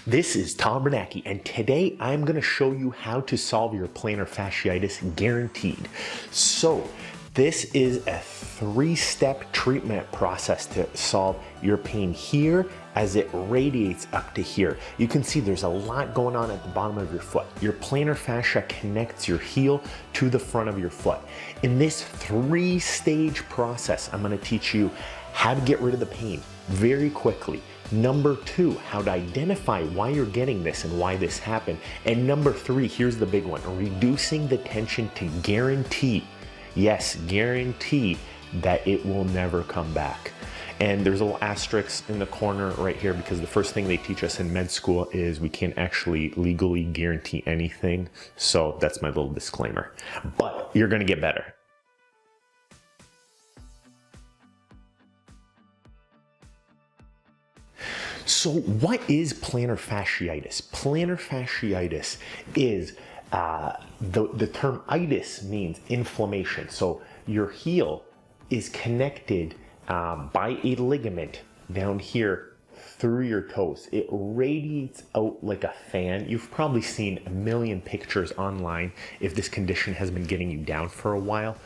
This is Tom Biernacki, and today I'm going to show you how to solve your plantar fasciitis guaranteed. So this is a 3-step treatment process to solve your pain here as it radiates up to here. You can see there's a lot going on at the bottom of your foot. Your plantar fascia connects your heel to the front of your foot. In this 3-stage process, I'm going to teach you how to get rid of the pain very quickly. Number 2, how to identify why you're getting this and why this happened. And number 3, here's the big one, reducing the tension to guarantee, yes, guarantee that it will never come back. And there's a little asterisk in the corner right here because the first thing they teach us in med school is we can't actually legally guarantee anything. So that's my little disclaimer, but you're gonna get better. So what is plantar fasciitis? Plantar fasciitis is, the term itis means inflammation. So your heel is connected by a ligament down here through your toes. It radiates out like a fan. You've probably seen a million pictures online if this condition has been getting you down for a while.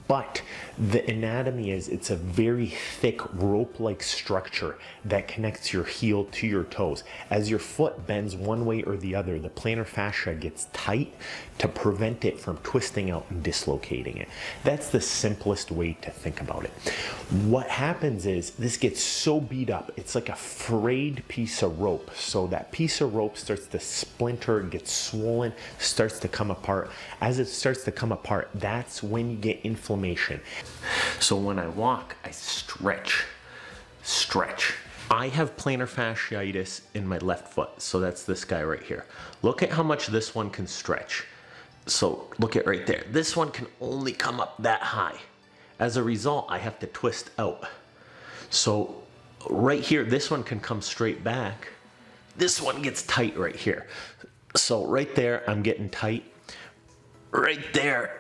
But the anatomy is, it's a very thick rope-like structure that connects your heel to your toes. As your foot bends one way or the other, the plantar fascia gets tight to prevent it from twisting out and dislocating it. That's the simplest way to think about it. What happens is this gets so beat up, it's like a frayed piece of rope. So that piece of rope starts to splinter, gets swollen, starts to come apart. As it starts to come apart, that's when you get inflammation. So when I walk, I stretch. I have plantar fasciitis in my left foot, so that's this guy right here. Look at how much this one can stretch. So look at right there. This one can only come up that high. As a result, I have to twist out. So right here, this one can come straight back. This one gets tight right here. So right there, I'm getting tight. Right there,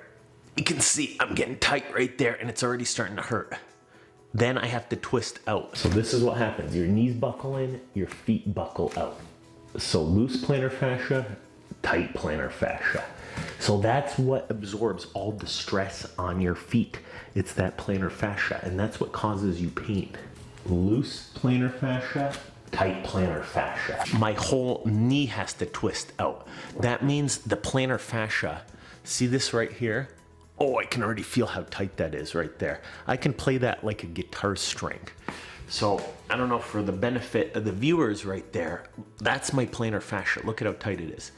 you can see I'm getting tight right there and it's already starting to hurt. Then I have to twist out. So this is what happens. Your knees buckle in, your feet buckle out. So loose plantar fascia, tight plantar fascia. So that's what absorbs all the stress on your feet. It's that plantar fascia, and that's what causes you pain. Loose plantar fascia, tight plantar fascia. My whole knee has to twist out. That means the plantar fascia, see this right here? Oh, I can already feel how tight that is right there. I can play that like a guitar string. So I don't know, for the benefit of the viewers right there, that's my plantar fascia. Look at how tight it is.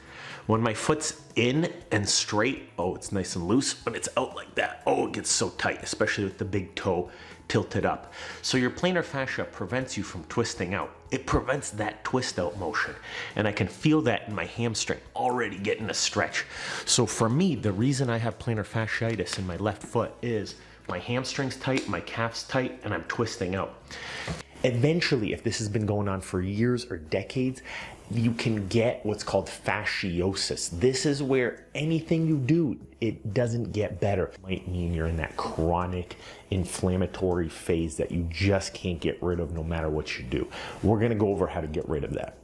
When my foot's in and straight, oh, it's nice and loose. When it's out like that, oh, it gets so tight, especially with the big toe tilted up. So your plantar fascia prevents you from twisting out. It prevents that twist out motion. And I can feel that in my hamstring already getting a stretch. So for me, the reason I have plantar fasciitis in my left foot is my hamstring's tight, my calf's tight, and I'm twisting out. Eventually, if this has been going on for years or decades, you can get what's called fasciosis. This is where anything you do, it doesn't get better. It might mean you're in that chronic inflammatory phase that you just can't get rid of no matter what you do. We're gonna go over how to get rid of that.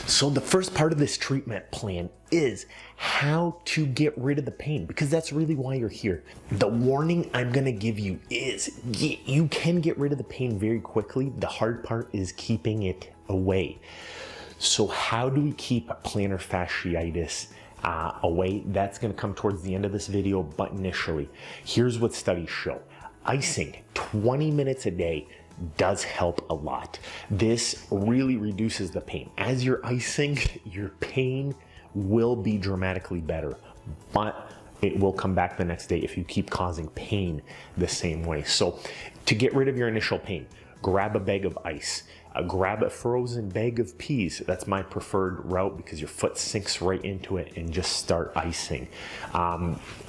So the first part of this treatment plan is how to get rid of the pain, because that's really why you're here. The warning I'm gonna give you is you can get rid of the pain very quickly. The hard part is keeping it away. So how do we keep plantar fasciitis away? That's gonna come towards the end of this video, but initially, here's what studies show. Icing 20 minutes a day does help a lot. This really reduces the pain. As you're icing, your pain will be dramatically better, but it will come back the next day if you keep causing pain the same way. So to get rid of your initial pain, grab a bag of ice. Grab a frozen bag of peas. That's my preferred route because your foot sinks right into it, and just start icing.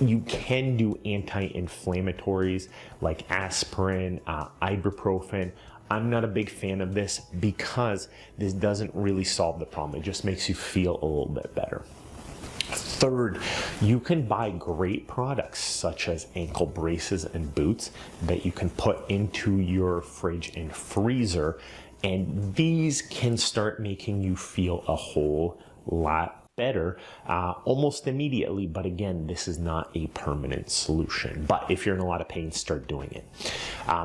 You can do anti-inflammatories like aspirin, ibuprofen. I'm not a big fan of this because this doesn't really solve the problem. It just makes you feel a little bit better. Third, you can buy great products such as ankle braces and boots that you can put into your fridge and freezer And these can start making you feel a whole lot better almost immediately. But again, this is not a permanent solution. But if you're in a lot of pain, start doing it.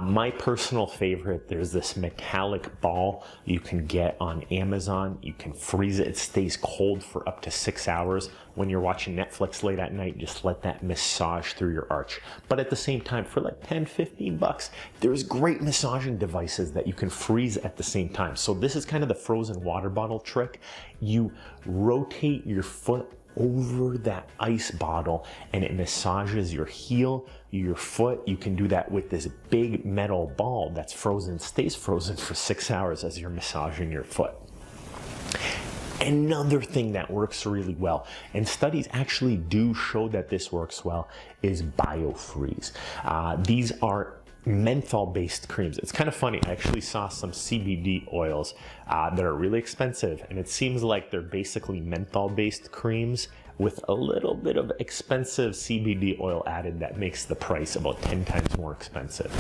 My personal favorite, there's this metallic ball you can get on Amazon. You can freeze it. It stays cold for up to 6 hours. When you're watching Netflix late at night, just let that massage through your arch. But at the same time, for like 10, 15 bucks, there's great massaging devices that you can freeze at the same time. So this is kind of the frozen water bottle trick. You rotate your foot over that ice bottle and it massages your heel, your foot. You can do that with this big metal ball that's frozen, stays frozen for 6 hours as you're massaging your foot. Another thing that works really well, and studies actually do show that this works well, is BioFreeze. These are menthol-based creams. It's kind of funny. I actually saw some CBD oils that are really expensive, and it seems like they're basically menthol-based creams with a little bit of expensive CBD oil added that makes the price about 10 times more expensive.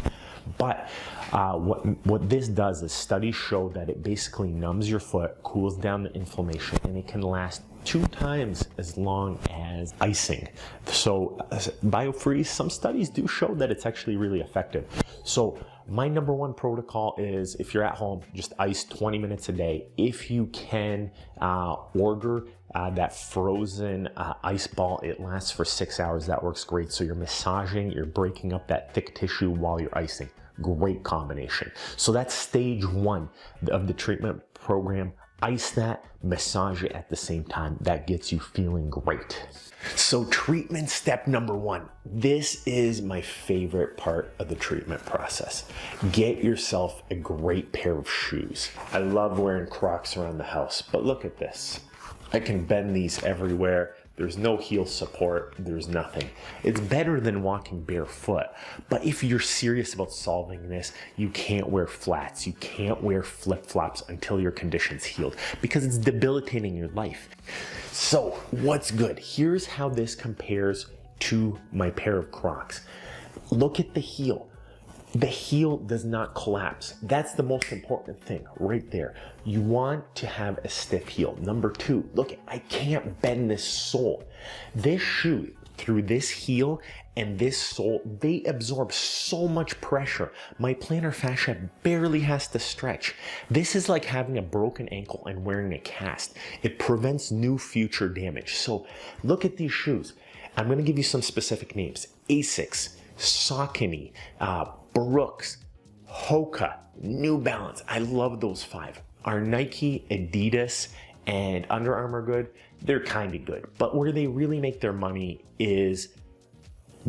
But what this does is studies show that it basically numbs your foot, cools down the inflammation, and it can last 2 times as long as icing. So BioFreeze, some studies do show that it's actually really effective. So my number one protocol is, if you're at home, just ice 20 minutes a day. If you can order that frozen ice ball, it lasts for 6 hours. That works great. So you're massaging, you're breaking up that thick tissue while you're icing. Great combination. So that's stage 1 of the treatment program. Ice that, massage it at the same time. That gets you feeling great. So treatment step number 1. This is my favorite part of the treatment process. Get yourself a great pair of shoes. I love wearing Crocs around the house, but look at this. I can bend these everywhere. There's no heel support, there's nothing. It's better than walking barefoot. But if you're serious about solving this, you can't wear flats, you can't wear flip-flops until your condition's healed, because it's debilitating your life. So what's good? Here's how this compares to my pair of Crocs. Look at the heel. The heel does not collapse. That's the most important thing right there. You want to have a stiff heel. Number 2, look, I can't bend this sole. This shoe, through this heel and this sole, they absorb so much pressure. My plantar fascia barely has to stretch. This is like having a broken ankle and wearing a cast. It prevents new future damage. So look at these shoes. I'm going to give you some specific names. Asics, Saucony, Brooks, Hoka, New Balance. I love those 5. Our Nike, Adidas, and Under Armour good, they're kind of good. But where they really make their money is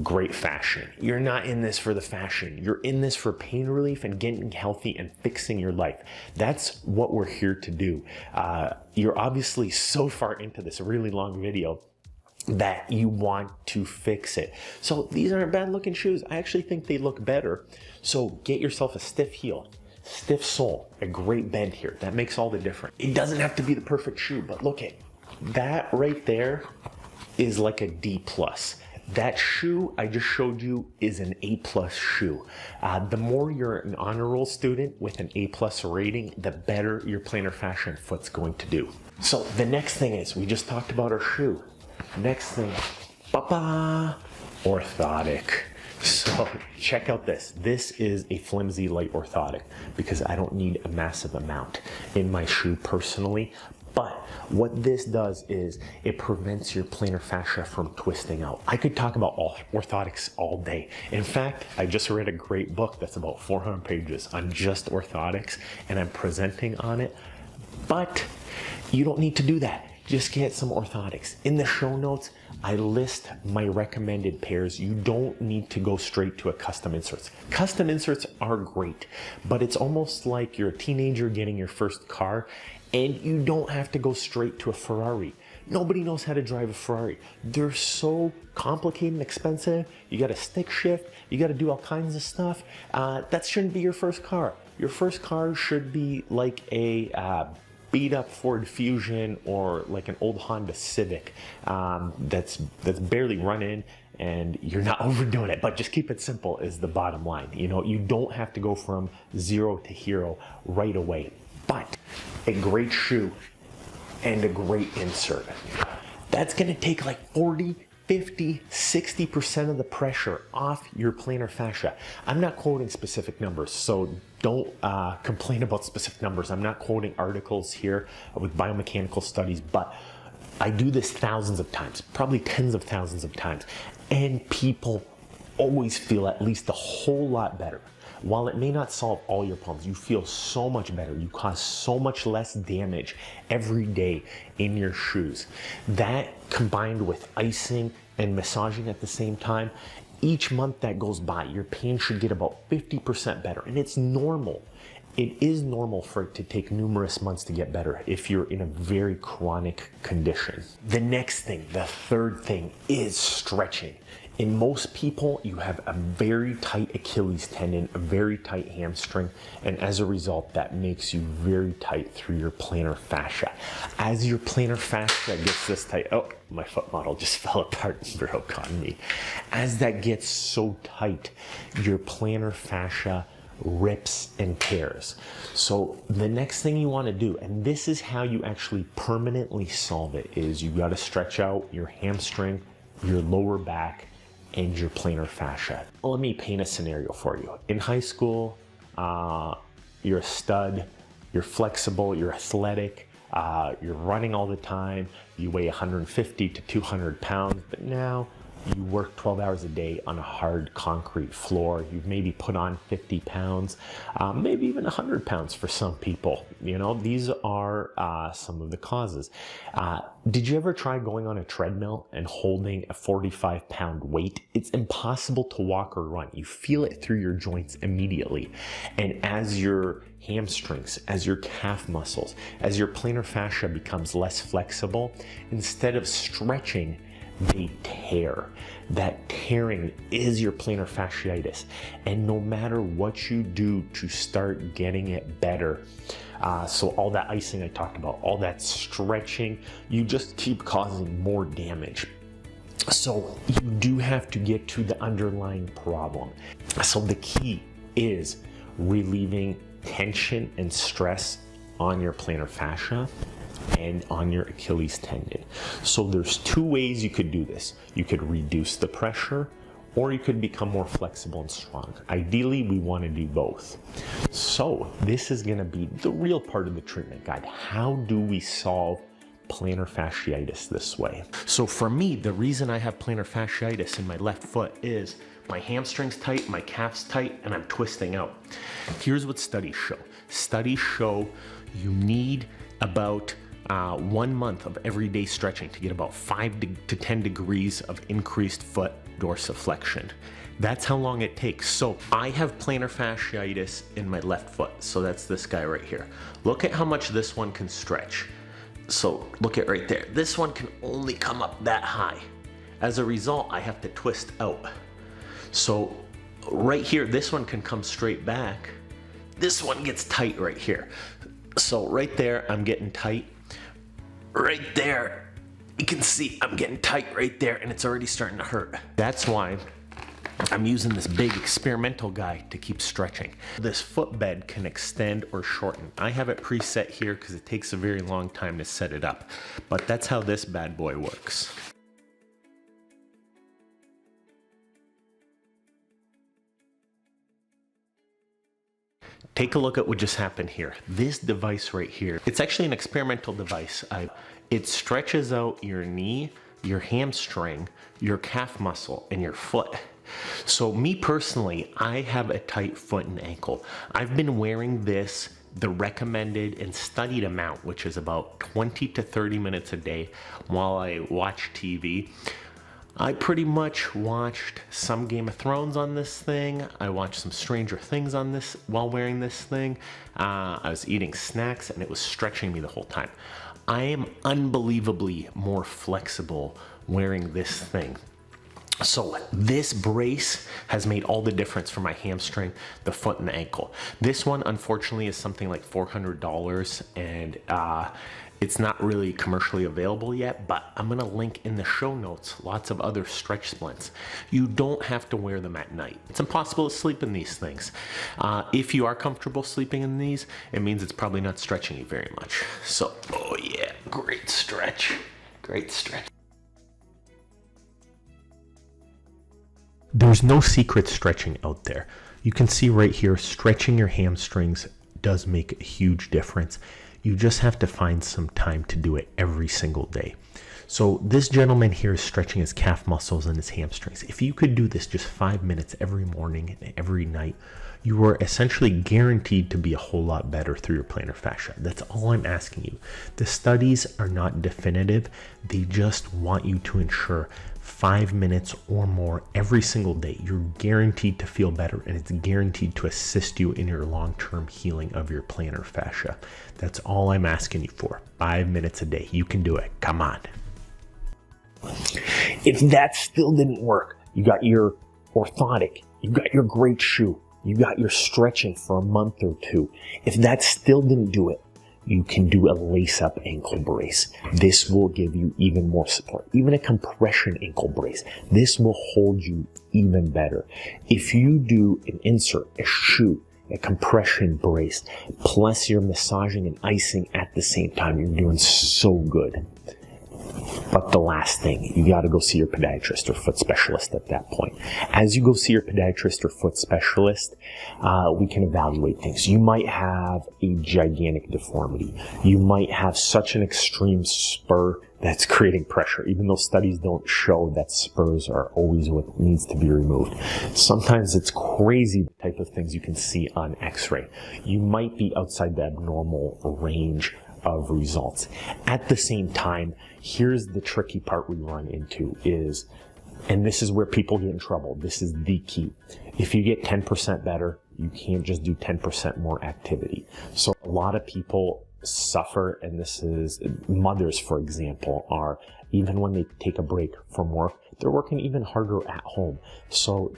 great fashion. You're not in this for the fashion. You're in this for pain relief and getting healthy and fixing your life. That's what we're here to do. You're obviously so far into this really long video that you want to fix it. So these aren't bad looking shoes. I actually think they look better. So get yourself a stiff heel, stiff sole, a great bend here. That makes all the difference. It doesn't have to be the perfect shoe, but look at that right there is like a D+. That shoe I just showed you is an A+ shoe. The more you're an honor roll student with an A+ rating, the better your plantar fascia and foot's going to do. So the next thing is, we just talked about our shoe. Next thing, orthotic. So check out this. This is a flimsy light orthotic because I don't need a massive amount in my shoe personally. But what this does is it prevents your plantar fascia from twisting out. I could talk about orthotics all day. In fact, I just read a great book that's about 400 pages on just orthotics, and I'm presenting on it. But you don't need to do that. Just get some orthotics. In the show notes, I list my recommended pairs. You don't need to go straight to a custom inserts. Custom inserts are great, but it's almost like you're a teenager getting your first car, and you don't have to go straight to a Ferrari. Nobody knows how to drive a Ferrari. They're so complicated and expensive. You got to stick shift. You got to do all kinds of stuff. That shouldn't be your first car. Your first car should be like a beat up Ford Fusion or like an old Honda Civic that's barely running and you're not overdoing it, but just keep it simple is the bottom line. You know, you don't have to go from 0 to hero right away, but a great shoe and a great insert, that's gonna take like 40, 50, 60% of the pressure off your plantar fascia. I'm not quoting specific numbers, so don't complain about specific numbers. I'm not quoting articles here with biomechanical studies, but I do this thousands of times, probably tens of thousands of times, and people always feel at least a whole lot better. While it may not solve all your problems, you feel so much better. You cause so much less damage every day in your shoes. That combined with icing and massaging at the same time, each month that goes by, your pain should get about 50% better. And it's normal. It is normal for it to take numerous months to get better if you're in a very chronic condition. The next thing, the third thing, is stretching. In most people, you have a very tight Achilles tendon, a very tight hamstring, and as a result, that makes you very tight through your plantar fascia. As your plantar fascia gets this tight, oh, my foot model just fell apart and broke on me. As that gets so tight, your plantar fascia rips and tears. So the next thing you want to do, and this is how you actually permanently solve it, is you got to stretch out your hamstring, your lower back, and your plantar fascia. Let me paint a scenario for you. In high school, you're a stud, you're flexible, you're athletic, you're running all the time, you weigh 150 to 200 pounds, but now you work 12 hours a day on a hard concrete floor. You've maybe put on 50 pounds, maybe even 100 pounds for some people. You know, these are some of the causes. Did you ever try going on a treadmill and holding a 45-pound weight? It's impossible to walk or run. You feel it through your joints immediately. And as your hamstrings, as your calf muscles, as your plantar fascia becomes less flexible, instead of stretching, they tear. That tearing is your plantar fasciitis. And no matter what you do to start getting it better, so all that icing I talked about, all that stretching, you just keep causing more damage. So you do have to get to the underlying problem. So the key is relieving tension and stress on your plantar fascia and on your Achilles tendon. So there's two ways you could do this. You could reduce the pressure, or you could become more flexible and strong. Ideally, we want to do both. So this is going to be the real part of the treatment guide. How do we solve plantar fasciitis this way? So for me, the reason I have plantar fasciitis in my left foot is my hamstring's tight, my calf's tight, and I'm twisting out. Here's what studies show. Studies show you need about 1 month of everyday stretching to get about 5 to 10 degrees of increased foot dorsiflexion. That's how long it takes. So I have plantar fasciitis in my left foot. So that's this guy right here. Look at how much this one can stretch. So look at right there. This one can only come up that high. As a result, I have to twist out. So right here, this one can come straight back. This one gets tight right here. So right there, I'm getting tight. Right there, you can see I'm getting tight right there, and it's already starting to hurt. That's why I'm using this big experimental guy to keep stretching. This footbed can extend or shorten. I have it preset here because it takes a very long time to set it up, but that's how this bad boy works. Take a look at what just happened here. This device right here, it's actually an experimental device. It stretches out your knee, your hamstring, your calf muscle, and your foot. So me personally, I have a tight foot and ankle. I've been wearing this, the recommended and studied amount, which is about 20 to 30 minutes a day while I watch TV. I pretty much watched some Game of Thrones on this thing. I watched some Stranger Things on this while wearing this thing. I was eating snacks and it was stretching me the whole time. I am unbelievably more flexible wearing this thing. So this brace has made all the difference for my hamstring, the foot, and the ankle. This one, unfortunately, is something like $400, and It's not really commercially available yet, but I'm gonna link in the show notes lots of other stretch splints. You don't have to wear them at night. It's impossible to sleep in these things. If you are comfortable sleeping in these, it means it's probably not stretching you very much. So, oh yeah, great stretch, great stretch. There's no secret stretching out there. You can see right here, stretching your hamstrings does make a huge difference. You just have to find some time to do it every single day. So this gentleman here is stretching his calf muscles and his hamstrings. If you could do this just 5 minutes every morning and every night, you are essentially guaranteed to be a whole lot better through your plantar fascia. That's all I'm asking you. The studies are not definitive. They just want you to ensure 5 minutes or more every single day. You're guaranteed to feel better, and it's guaranteed to assist you in your long-term healing of your plantar fascia. That's all I'm asking you for. 5 minutes a day. You can do it. Come on. If that still didn't work, you got your orthotic, you got your great shoe, you got your stretching for a month or two. If that still didn't do it, you can do a lace-up ankle brace. This will give you even more support. Even a compression ankle brace. This will hold you even better. If you do an insert, a shoe, a compression brace, plus you're massaging and icing at the same time, you're doing so good. But the last thing, you got to go see your podiatrist or foot specialist at that point. As you go see your podiatrist or foot specialist, we can evaluate things. You might have a gigantic deformity. You might have such an extreme spur that's creating pressure, even though studies don't show that spurs are always what needs to be removed. Sometimes it's crazy the type of things you can see on x-ray. You might be outside the abnormal range of results. At the same time, here's the tricky part we run into is, and this is where people get in trouble. This is the key. If you get 10% better, you can't just do 10% more activity. So a lot of people suffer, and this is mothers, for example, are, even when they take a break from work, they're working even harder at home. So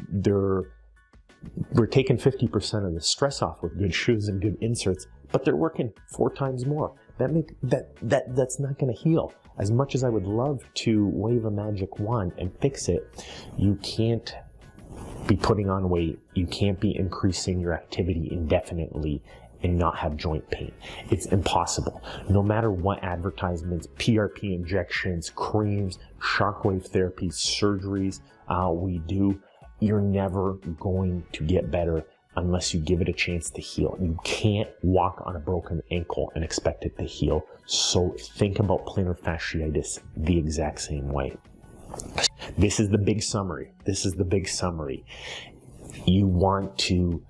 we're taking 50% of the stress off with good shoes and good inserts, but they're working 4 times more. That's not going to heal. As much as I would love to wave a magic wand and fix it, you can't be putting on weight. You can't be increasing your activity indefinitely and not have joint pain. It's impossible. No matter what advertisements, PRP injections, creams, shockwave therapies, surgeries we do, you're never going to get better unless you give it a chance to heal. You can't walk on a broken ankle and expect it to heal. So think about plantar fasciitis the exact same way. This is the big summary. You want to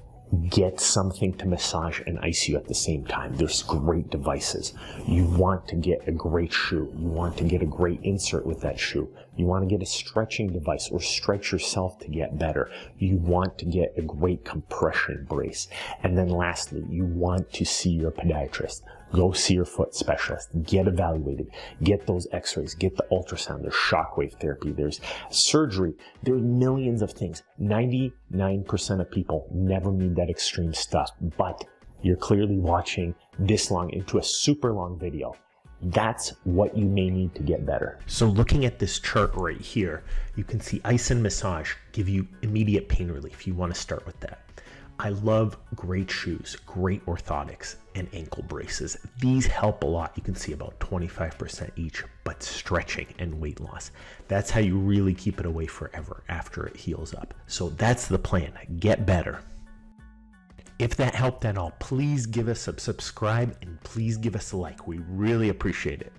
get something to massage and ice you at the same time. There's great devices. You want to get a great shoe. You want to get a great insert with that shoe. You want to get a stretching device or stretch yourself to get better. You want to get a great compression brace. And then lastly, you want to see your podiatrist. Go see your foot specialist. Get evaluated. Get those x-rays. Get the ultrasound. There's shockwave therapy. There's surgery. There's millions of things. 99% of people never need that extreme stuff, but you're clearly watching this long into a super long video. That's what you may need to get better. So looking at this chart right here, you can see ice and massage give you immediate pain relief. You want to start with that. I love great shoes, great orthotics, and ankle braces. These help a lot. You can see about 25% each, but stretching and weight loss. That's how you really keep it away forever after it heals up. So that's the plan. Get better. If that helped at all, please give us a subscribe and please give us a like. We really appreciate it.